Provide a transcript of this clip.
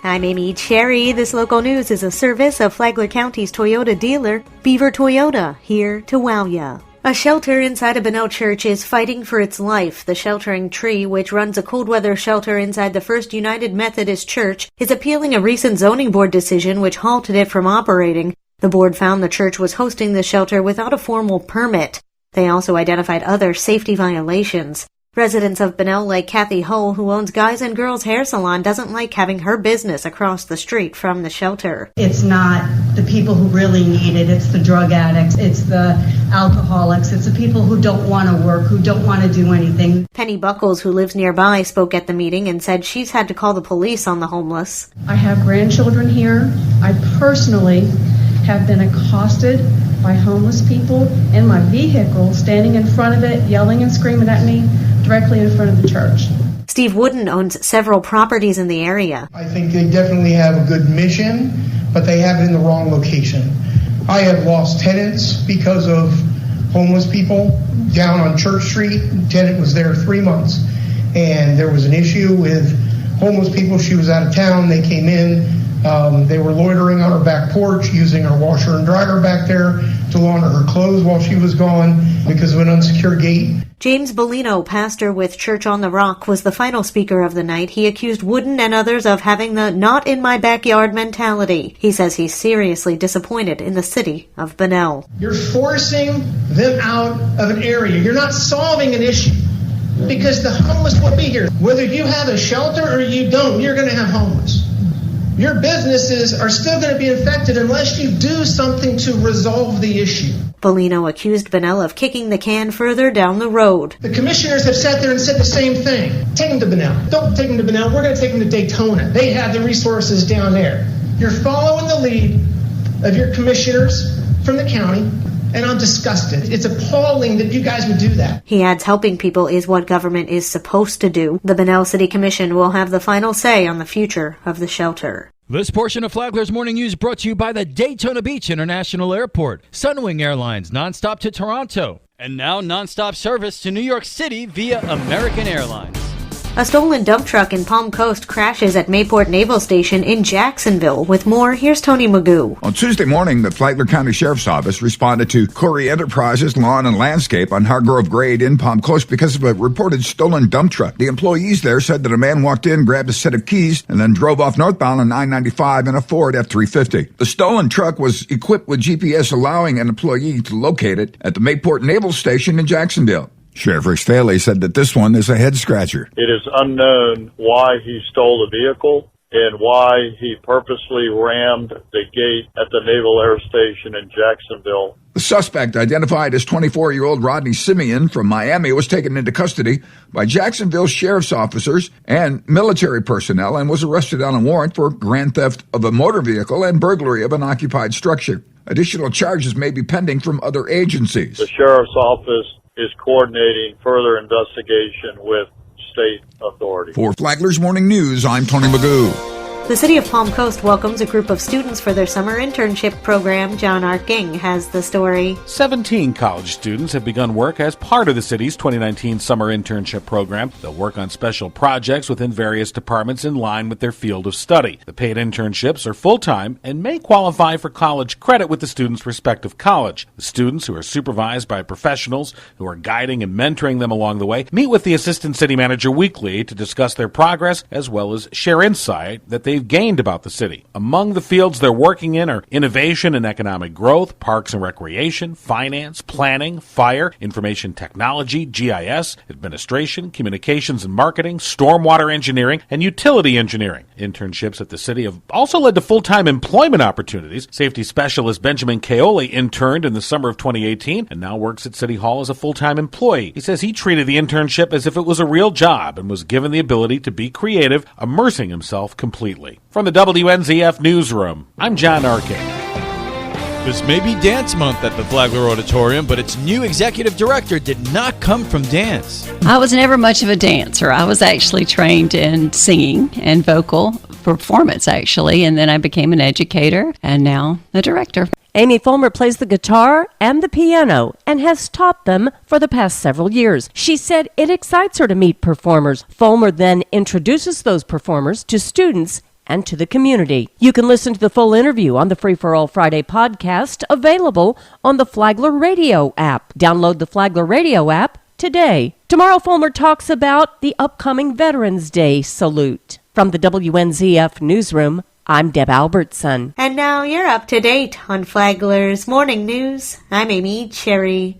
I'm Amy Cherry. This local news is a service of Flagler County's Toyota dealer, Beaver Toyota, here to wow ya. A shelter inside a Bunnell church is fighting for its life. The Sheltering Tree, which runs a cold weather shelter inside the First United Methodist Church, is appealing a recent zoning board decision which halted it from operating. The board found the church was hosting the shelter without a formal permit. They also identified other safety violations. Residents of Bunnell like Kathy Hull, who owns Guys and Girls Hair Salon, doesn't like having her business across the street from the shelter. It's not the people who really need it. It's the drug addicts. It's the alcoholics. It's the people who don't want to work, who don't want to do anything. Penny Buckles, who lives nearby, spoke at the meeting and said she's had to call the police on the homeless. I have grandchildren here. I personally have been accosted by homeless people in my vehicle, standing in front of it, yelling and screaming at me directly in front of the church. Steve Wooden owns several properties in the area. I think they definitely have a good mission, but they have it in the wrong location. I have lost tenants because of homeless people down on Church Street. The tenant was there 3 months, and there was an issue with homeless people. She was out of town. They came in. They were loitering on her back porch, using her washer and dryer back there to launder her clothes while she was gone because of an unsecured gate. James Bellino, pastor with Church on the Rock, was the final speaker of the night. He accused Wooden and others of having the not in my backyard mentality. He says he's seriously disappointed in the city of Bunnell. You're forcing them out of an area. You're not solving an issue because the homeless will be here. Whether you have a shelter or you don't, you're going to have homeless. Your businesses are still going to be infected unless you do something to resolve the issue. Bellino accused Bunnell of kicking the can further down the road. The commissioners have sat there and said the same thing. Take them to Bunnell. Don't take them to Bunnell. We're going to take them to Daytona. They have the resources down there. You're following the lead of your commissioners from the county, and I'm disgusted. It's appalling that you guys would do that. He adds helping people is what government is supposed to do. The Bunnell City Commission will have the final say on the future of the shelter. This portion of Flagler's Morning News brought to you by the Daytona Beach International Airport, Sunwing Airlines nonstop to Toronto, and now nonstop service to New York City via American Airlines. A stolen dump truck in Palm Coast crashes at Mayport Naval Station in Jacksonville. With more, here's Tony Magoo. On Tuesday morning, the Flagler County Sheriff's Office responded to Corey Enterprises Lawn and Landscape on Hargrove Grade in Palm Coast because of a reported stolen dump truck. The employees there said that a man walked in, grabbed a set of keys, and then drove off northbound on I-95 in a Ford F-350. The stolen truck was equipped with GPS, allowing an employee to locate it at the Mayport Naval Station in Jacksonville. Sheriff Rick Staley said that this one is a head-scratcher. It is unknown why he stole the vehicle and why he purposely rammed the gate at the Naval Air Station in Jacksonville. The suspect, identified as 24-year-old Rodney Simeon from Miami, was taken into custody by Jacksonville sheriff's officers and military personnel and was arrested on a warrant for grand theft of a motor vehicle and burglary of an occupied structure. Additional charges may be pending from other agencies. The sheriff's office is coordinating further investigation with state authorities. For Flagler's Morning News, I'm Tony Magoo. The city of Palm Coast welcomes a group of students for their summer internship program. John Arking has the story. 17 college students have begun work as part of the city's 2019 summer internship program. They'll work on special projects within various departments in line with their field of study. The paid internships are full-time and may qualify for college credit with the student's respective college. The students, who are supervised by professionals who are guiding and mentoring them along the way, meet with the assistant city manager weekly to discuss their progress as well as share insight that they've gained about the city. Among the fields they're working in are innovation and economic growth, parks and recreation, finance, planning, fire, information technology, GIS, administration, communications and marketing, stormwater engineering, and utility engineering. Internships at the city have also led to full-time employment opportunities. Safety specialist Benjamin Kaoli interned in the summer of 2018 and now works at City Hall as a full-time employee. He says he treated the internship as if it was a real job and was given the ability to be creative, immersing himself completely. From the WNZF Newsroom, I'm John Arkin. This may be Dance Month at the Flagler Auditorium, but its new executive director did not come from dance. I was never much of a dancer. I was actually trained in singing and vocal performance, actually, and then I became an educator and now a director. Amy Fulmer plays the guitar and the piano and has taught them for the past several years. She said it excites her to meet performers. Fulmer then introduces those performers to students and to the community. You can listen to the full interview on the Free for All Friday podcast, available on the Flagler Radio app. Download the Flagler Radio app today. Tomorrow, Fulmer talks about the upcoming Veterans Day salute. From the WNZF Newsroom, I'm Deb Albertson. And now you're up to date on Flagler's Morning News. I'm Amy Cherry.